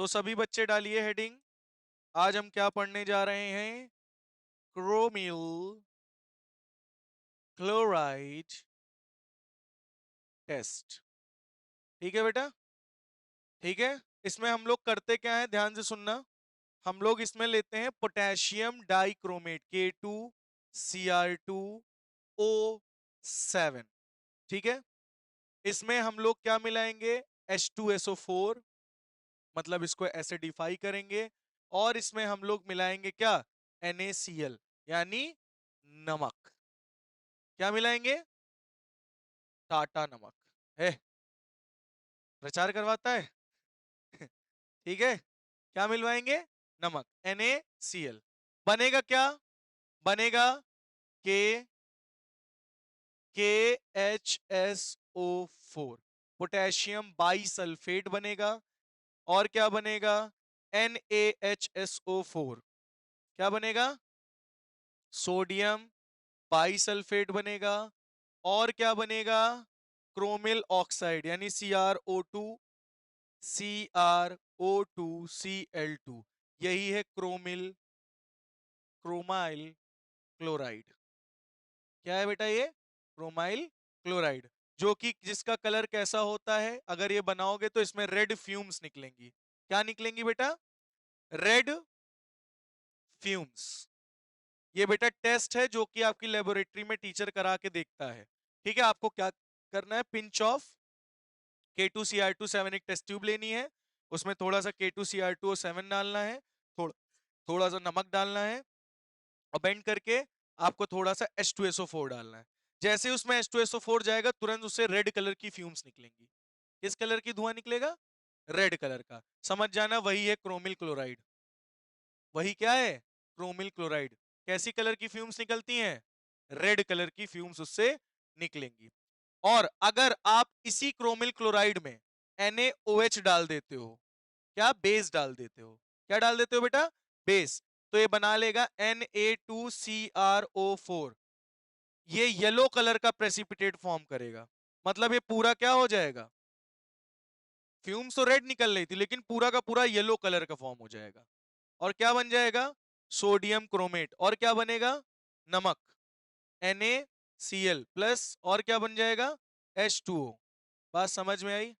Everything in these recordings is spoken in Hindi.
तो सभी बच्चे डालिए हेडिंग। आज हम क्या पढ़ने जा रहे हैं? Chromyl chloride test. ठीक है बेटा, ठीक है। इसमें हम लोग करते क्या है, ध्यान से सुनना। हम लोग इसमें लेते हैं पोटेशियम डाइक्रोमेट K2Cr2O7। ठीक है, इसमें हम लोग क्या मिलाएंगे? H2SO4, मतलब इसको एसिडिफाई करेंगे। और इसमें हम लोग मिलाएंगे क्या? NaCl, यानी नमक। क्या मिलाएंगे? टाटा नमक है, प्रचार करवाता है। ठीक है, क्या मिलवाएंगे? नमक, NaCl। बनेगा क्या? बनेगा के KHSO4, पोटेशियम बाईसल्फेट बनेगा। और क्या बनेगा? NaHSO4। क्या बनेगा? सोडियम बाईसल्फेट बनेगा। और क्या बनेगा? क्रोमिल ऑक्साइड, यानी CrO2Cl2। यही है क्रोमाइल क्लोराइड। क्या है बेटा ये? क्रोमाइल क्लोराइड, जो कि जिसका कलर कैसा होता है? अगर ये बनाओगे तो इसमें रेड फ्यूम्स निकलेंगी। क्या निकलेंगी बेटा? Red fumes. ये बेटा टेस्ट है जो कि आपकी लेबोरेटरी में टीचर करा के देखता है। ठीक है, आपको क्या करना है? पिंच ऑफ K2Cr2 7 एक टेस्ट ट्यूब लेनी है, उसमें थोड़ा सा K2Cr2O7 डालना है, थोड़ा थोड़ा सा नमक डालना है, और बेंड करके आपको थोड़ा सा H2SO4 डालना है। जैसे उसमें H2SO4 जाएगा, तुरंत उससे रेड कलर की फ्यूम्स निकलेंगी। किस कलर की धुआं निकलेगा? रेड कलर का। समझ जाना, वही है क्रोमिल क्लोराइड। वही क्या है? Chromyl chloride. कैसी कलर की फ्यूम्स निकलती हैं? रेड कलर की फ्यूम्स उससे निकलेंगी। और अगर आप इसी क्रोमिल क्लोराइड में NaOH डाल देते हो, क्या बेस डाल देते हो? क्या डाल देते हो बेटा? बेस। तो ये बना लेगा Na2CrO4। ये येलो कलर का प्रेसिपिटेट फॉर्म करेगा। मतलब ये पूरा क्या हो जाएगा? फ्यूम्स तो रेड निकल रही थी, लेकिन पूरा का पूरा येलो कलर का फॉर्म हो जाएगा। और क्या बन जाएगा? Sodium chromate. और क्या बनेगा? नमक, NaCl प्लस। और क्या बन जाएगा? H2O। बात समझ में आई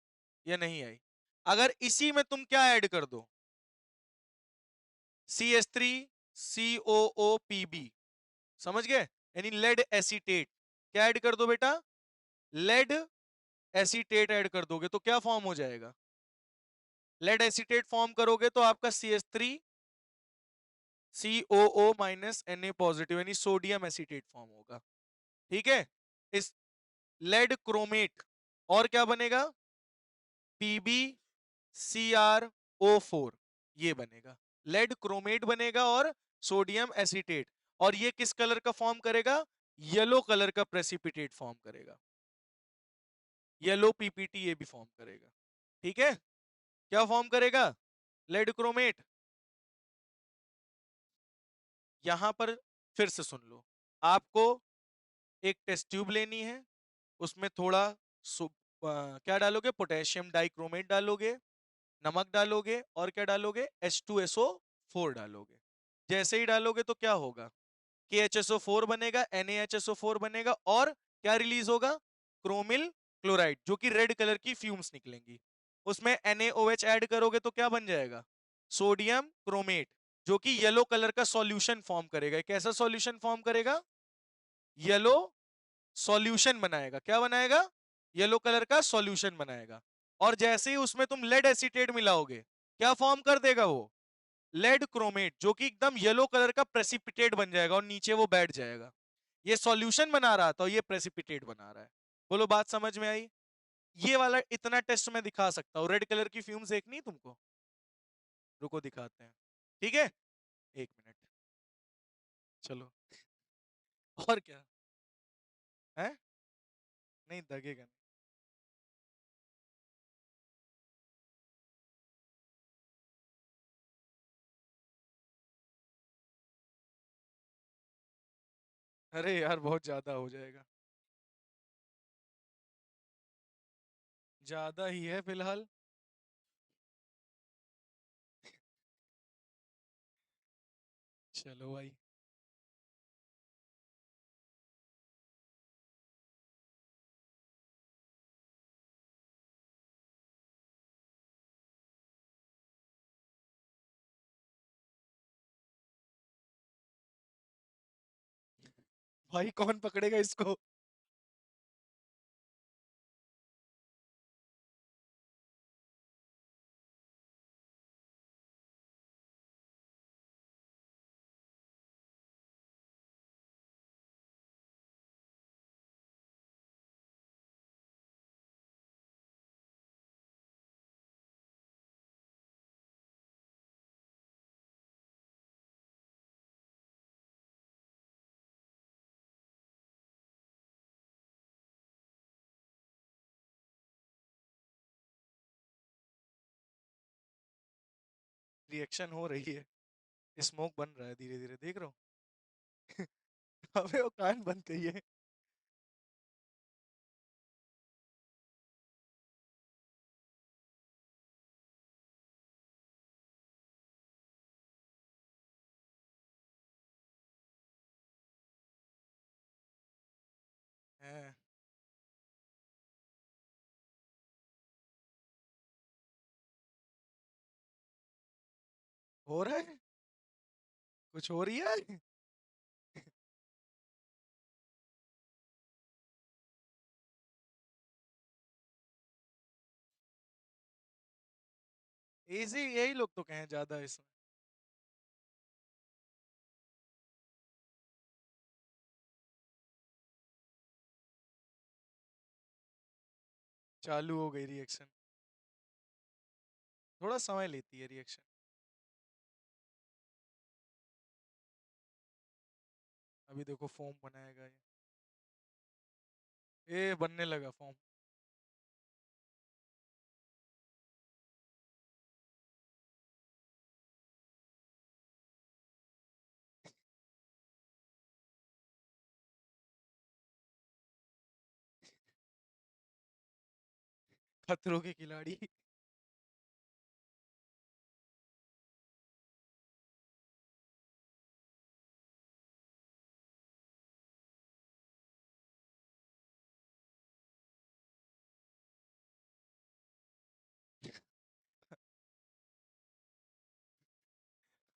या नहीं आई? अगर इसी में तुम क्या ऐड कर दो? CH3COOPB, समझ गए? यानी लेड एसीटेट। क्या ऐड कर दो बेटा? लेड एसीटेट ऐड कर दोगे तो क्या फॉर्म हो जाएगा? लेड एसीटेट फॉर्म करोगे तो आपका CH3COO- Na यानी सोडियम एसीटेट फॉर्म होगा। ठीक है, इस लेड क्रोमेट। और क्या बनेगा? PbCrO4, ये बनेगा। लेड क्रोमेट बनेगा और सोडियम एसीटेट। और ये किस कलर का फॉर्म करेगा? येलो कलर का प्रेसिपिटेट फॉर्म करेगा। येलो पीपीटी ये भी फॉर्म करेगा। ठीक है, क्या फॉर्म करेगा? Lead chromate. यहां पर फिर से सुन लो, आपको एक टेस्ट ट्यूब लेनी है, उसमें थोड़ा क्या डालोगे? पोटेशियम डाइक्रोमेट डालोगे, नमक डालोगे, और क्या डालोगे? H2SO4 डालोगे। जैसे ही डालोगे तो क्या होगा? KHSO4 बनेगा, NaHSO4 बनेगा, और क्या रिलीज होगा? क्रोमिल क्लोराइड, जो कि रेड कलर की फ्यूम्स निकलेंगी। उसमें NaOH ऐड करोगे तो क्या बन जाएगा? सोडियम क्रोमेट, जो कि येलो कलर का सॉल्यूशन फॉर्म करेगा। कैसा सॉल्यूशन फॉर्म करेगा? येलो सॉल्यूशन बनाएगा। क्या बनाएगा? येलो कलर का सॉल्यूशन बनाएगा। और जैसे ही उसमें तुम लेड एसीटेट मिलाओगे, क्या फॉर्म कर देगा वो? लेड क्रोमेट, जो कि एकदम येलो कलर का प्रेसिपिटेट बन जाएगा और नीचे वो बैठ जाएगा। ये सॉल्यूशन बना रहा था, ये प्रेसिपिटेट बना रहा है। बोलो, बात समझ में आई? ये वाला इतना टेस्ट मैं दिखा सकता हूँ। रेड कलर की फ्यूम्स देखनी है तुमको? रुको दिखाते हैं। ठीक है, एक मिनट, चलो। और क्या है? नहीं दगेगा नहीं। अरे यार, बहुत ज्यादा हो जाएगा। ज्यादा ही है फिलहाल। चलो भाई। भाई कौन पकड़ेगा इसको? रिएक्शन हो रही है, स्मोक बन रहा है धीरे धीरे, देख रहा हूँ। अबे वो कान बंद करिए। हैं, हो रहा है, कुछ हो रही है। इजी, यही लोग तो कहें ज्यादा इसमें। चालू हो गई रिएक्शन। थोड़ा समय लेती है रिएक्शन। अभी देखो फॉर्म बनाएगा ये बनने लगा फॉर्म। खतरों के खिलाड़ी।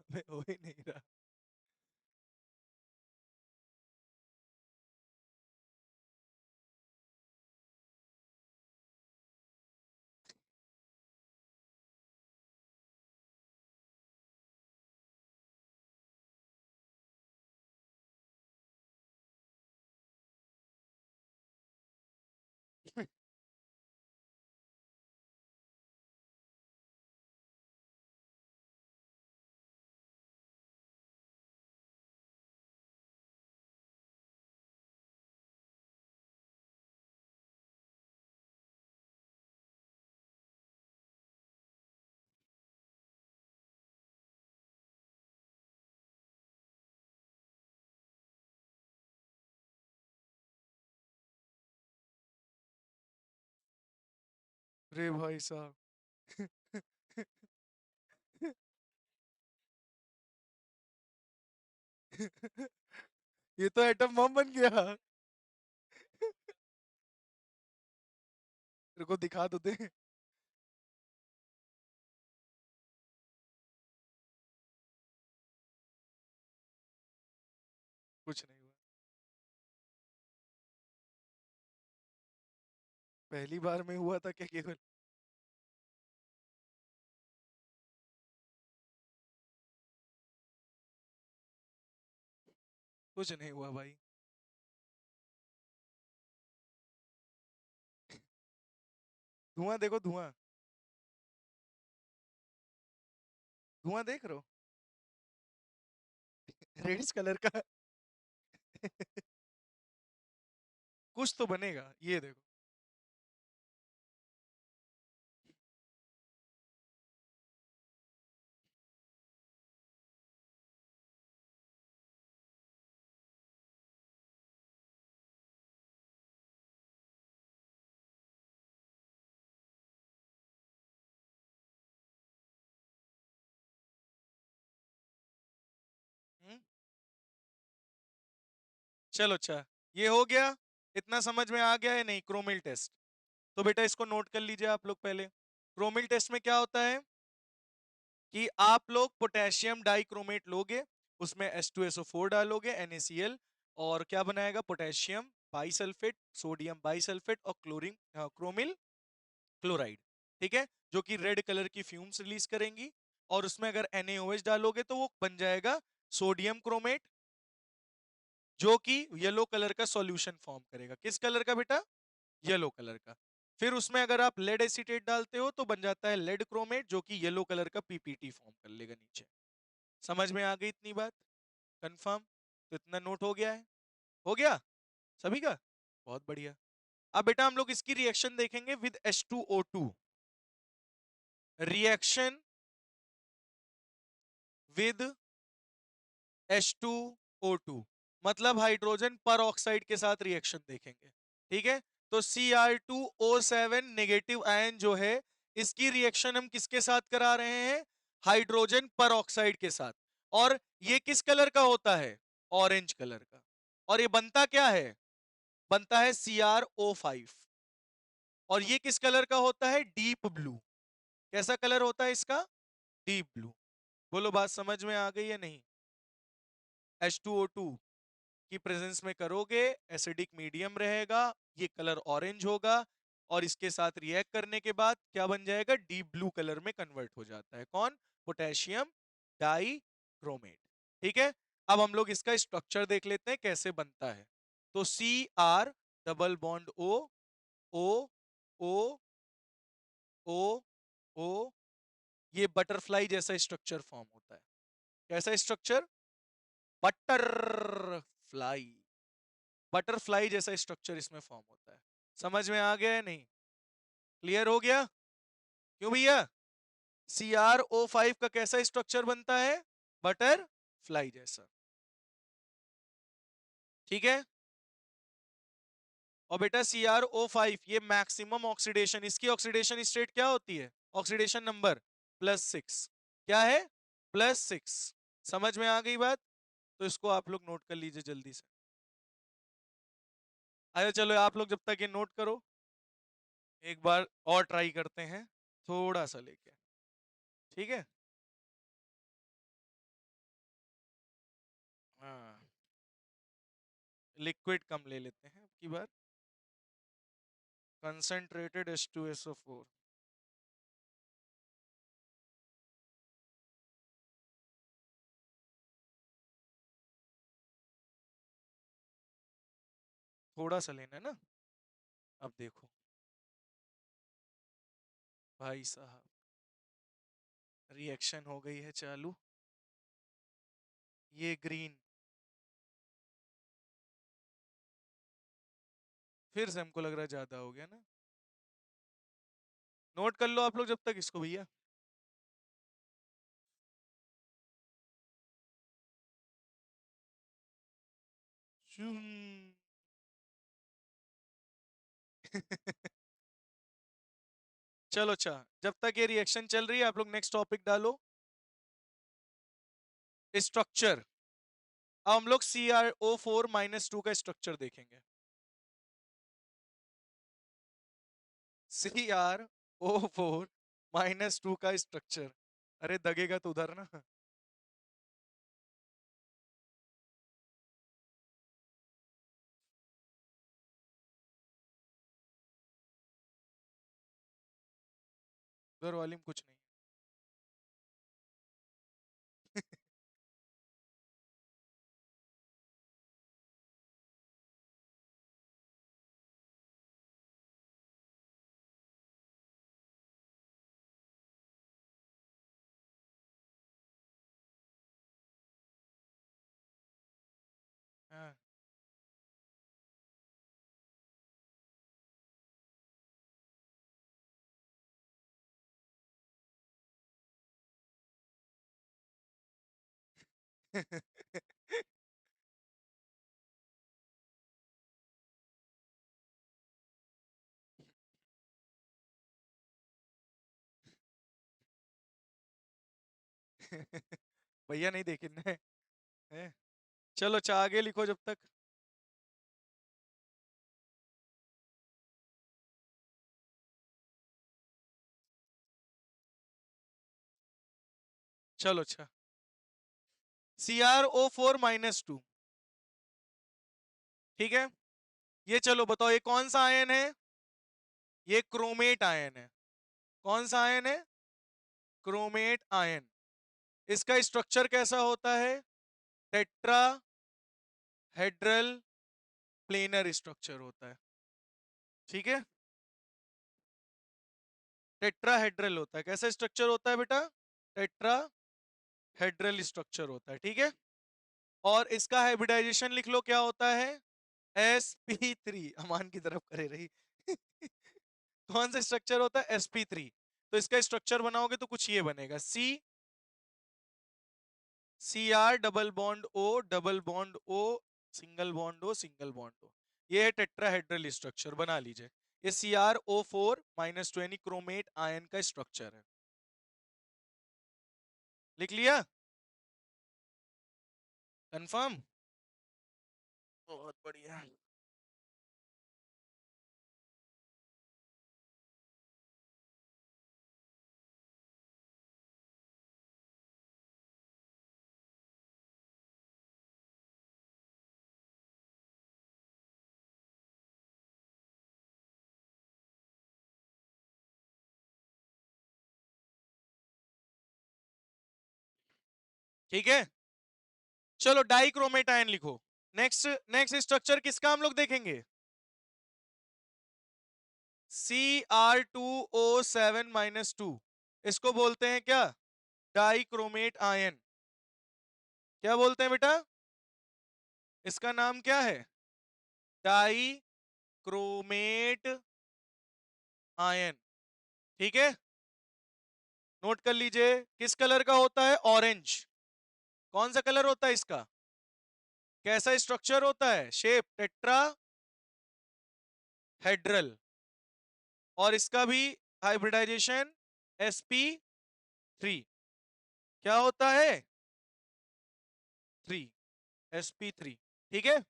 अबे हो ही नहीं रहा। अरे भाई साहब। ये तो एटम बम बन गया। तेरे को दिखा तो दे। कुछ नहीं हुआ। पहली बार में हुआ था क्या केवल? कुछ नहीं हुआ भाई। धुआं देखो, धुआं। धुआं देख रहे हो? रेडिश कलर का। कुछ तो बनेगा, ये देखो। चलो अच्छा, ये हो गया। इतना समझ में आ गया है नहीं? Chromyl test. तो बेटा इसको नोट कर लीजिए आप लोग पहले। क्रोमिल टेस्ट में क्या होता है कि आप लोग पोटेशियम डाइक्रोमेट लोगे, उसमें H2SO4 डालोगे NaCl, और क्या बनाएगा? पोटेशियम बाइसल्फेट, सोडियम बाइसल्फेट और क्लोरीन क्रोमिल क्लोराइड। ठीक है, जो कि रेड कलर की फ्यूम्स रिलीज करेंगी। और उसमें अगर NaOH डालोगे तो वो बन जाएगा सोडियम क्रोमेट, जो कि येलो कलर का सॉल्यूशन फॉर्म करेगा। किस कलर का बेटा? येलो कलर का। फिर उसमें अगर आप लेड एसीटेट डालते हो तो बन जाता है लेड क्रोमेट, जो कि येलो कलर का पीपीटी फॉर्म कर लेगा नीचे। समझ में आ गई इतनी बात? कंफर्म? तो इतना नोट हो गया है? हो गया सभी का? बहुत बढ़िया। अब बेटा हम लोग इसकी रिएक्शन देखेंगे with H2O2। Reaction with H2O2 मतलब हाइड्रोजन पर ऑक्साइड के साथ रिएक्शन देखेंगे। ठीक है, तो Cr2O7 नेगेटिव आयन जो है, इसकी रिएक्शन हम किसके साथ करा रहे हैं? हाइड्रोजन पर ऑक्साइड के साथ। और ये किस कलर का होता है? ऑरेंज कलर का। और ये बनता क्या है? बनता है CrO5। और ये किस कलर का होता है? Deep blue. कैसा कलर होता है इसका? Deep blue. बोलो बात समझ में आ गई है नहीं? H2O2 की प्रेजेंस में करोगे, एसिडिक मीडियम रहेगा, ये कलर ऑरेंज होगा, और इसके साथ रिएक्ट करने के बाद क्या बन जाएगा? डीप ब्लू कलर में कन्वर्ट हो जाता है। कौन? Potassium dichromate. ठीक है, अब हम लोग इसका स्ट्रक्चर देख लेते हैं कैसे बनता है। तो Cr double bond O O O O, ये बटरफ्लाई जैसा स्ट्रक्चर फॉर्म होता है। कैसा स्ट्रक्चर? बटरफ्लाई। बटरफ्लाई जैसा स्ट्रक्चर इसमें फॉर्म होता है। समझ में आ गया है नहीं? क्लियर हो गया? क्यों भैया? CrO5 का कैसा स्ट्रक्चर बनता है? बटरफ्लाई जैसा। ठीक है, और बेटा CrO5 ये मैक्सिमम ऑक्सीडेशन, इसकी ऑक्सीडेशन स्टेट क्या होती है? Oxidation number +6। क्या है? +6। समझ में आ गई बात? तो इसको आप लोग नोट कर लीजिए जल्दी से। आया, चलो आप लोग जब तक ये नोट करो, एक बार और ट्राई करते हैं, थोड़ा सा लेके। ठीक है, हाँ, लिक्विड कम ले लेते हैं अब की बार। Concentrated H2SO4। थोड़ा सा लेना है ना। अब देखो भाई साहब, रिएक्शन हो गई है चालू। ये ग्रीन, फिर से हमको लग रहा है ज्यादा हो गया ना। नोट कर लो आप लोग जब तक इसको भैया। चलो अच्छा, जब तक ये रिएक्शन चल रही है आप लोग नेक्स्ट टॉपिक डालो, स्ट्रक्चर। अब हम लोग CrO4-2 का स्ट्रक्चर देखेंगे। CrO4-2 का स्ट्रक्चर। अरे दगेगा तो उधर ना। उधर वाली में कुछ नहीं। हाँ। भैया नहीं देखे हैं? चलो अच्छा आगे लिखो जब तक। चलो अच्छा, CrO4-2, ठीक है। ये चलो बताओ ये कौन सा आयन है? ये क्रोमेट आयन है। कौन सा आयन है? Chromate ion. इसका स्ट्रक्चर कैसा होता है? टेट्रा हेड्रल प्लेनर स्ट्रक्चर होता है, ठीक है। टेट्राहेड्रल होता है। कैसा स्ट्रक्चर होता है बेटा? टेट्राहेड्रल स्ट्रक्चर होता है, ठीक है। और इसका हाइब्रिडाइजेशन लिख लो, क्या होता है? sp3। अमान की तरफ करे रही। कौन सा स्ट्रक्चर होता है? sp3। तो इसका स्ट्रक्चर बनाओगे तो कुछ ये बनेगा, Cr double bond O double bond O single bond O single bond O। ये है टेट्राहेड्रल स्ट्रक्चर, बना लीजिए। ये CrO4-2 यानी क्रोमेट आयन का स्ट्रक्चर है। लिख लिया? कंफर्म? बहुत बढ़िया। ठीक है, चलो डाइक्रोमेट आयन लिखो। नेक्स्ट नेक्स्ट स्ट्रक्चर किसका हम लोग देखेंगे? Cr2O7-2। इसको बोलते हैं क्या? Dichromate ion. क्या बोलते हैं बेटा? इसका नाम क्या है? डाइक्रोमेट आयन, ठीक है। नोट कर लीजिए, किस कलर का होता है? ऑरेंज। कौन सा कलर होता है इसका? कैसा स्ट्रक्चर होता है? Shape tetrahedral. और इसका भी हाइब्रिडाइजेशन sp3। क्या होता है? 3, sp3, ठीक है।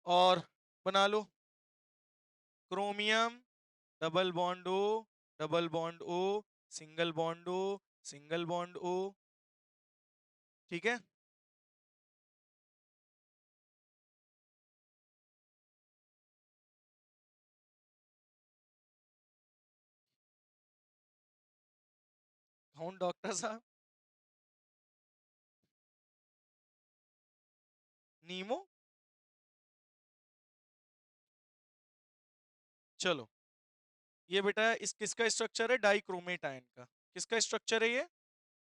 और बना लो, chromium double bond O double bond O single bond O single bond O, ठीक है। कौन डॉक्टर साहब? नीमो? चलो, ये बेटा इस किसका स्ट्रक्चर है? डाइक्रोमेट आयन का। किसका स्ट्रक्चर है ये?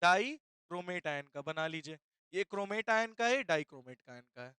डाइक्रोमेट आयन का, बना लीजिए। ये क्रोमेट आयन का है, डाइक्रोमेट आयन का है।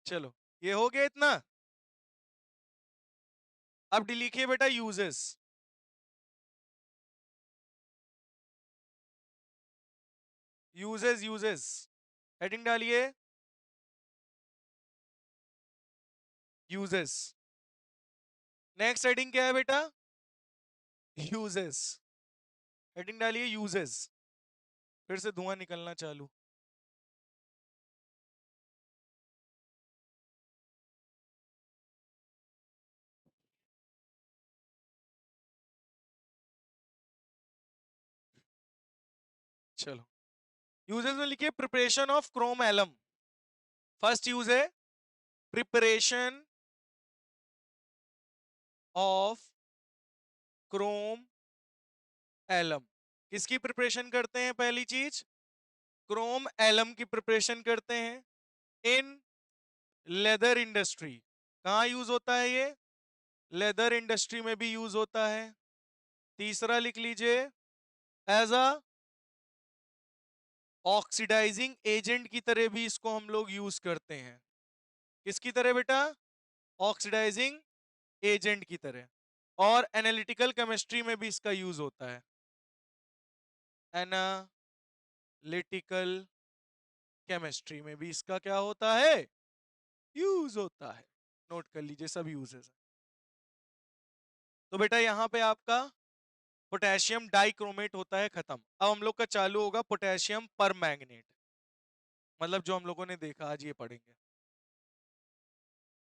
चलो, ये हो गया इतना। अब लिखिए बेटा यूजेस। यूजेस यूजेस, हेडिंग डालिए, यूजेस। नेक्स्ट हेडिंग क्या है बेटा? यूजेस। हेडिंग डालिए यूजेस। फिर से धुआं निकलना चालू। चलो, यूजेस में लिखिए preparation of chrome alum. First use है प्रिपरेशन ऑफ क्रोम एलम। किसकी प्रिपरेशन करते हैं? पहली चीज, क्रोम एलम की प्रिपरेशन करते हैं इन लेदर इंडस्ट्री। कहाँ यूज होता है ये? लेदर इंडस्ट्री में भी यूज होता है। तीसरा लिख लीजिए, एज अ ऑक्सीडाइजिंग एजेंट की तरह भी इसको हम लोग यूज करते हैं। किसकी तरह बेटा? ऑक्सीडाइजिंग एजेंट की तरह। और एनालिटिकल केमिस्ट्री में भी इसका यूज होता है। एनालिटिकल केमिस्ट्री में भी इसका क्या होता है, यूज होता है। नोट कर लीजिए सब यूजेस है। तो बेटा यहाँ पे आपका पोटेशियम डाइक्रोमेट होता है खत्म। अब हम लोग का चालू होगा पोटेशियम परमैंगनेट, मतलब जो हम लोगों ने देखा आज ये पढ़ेंगे।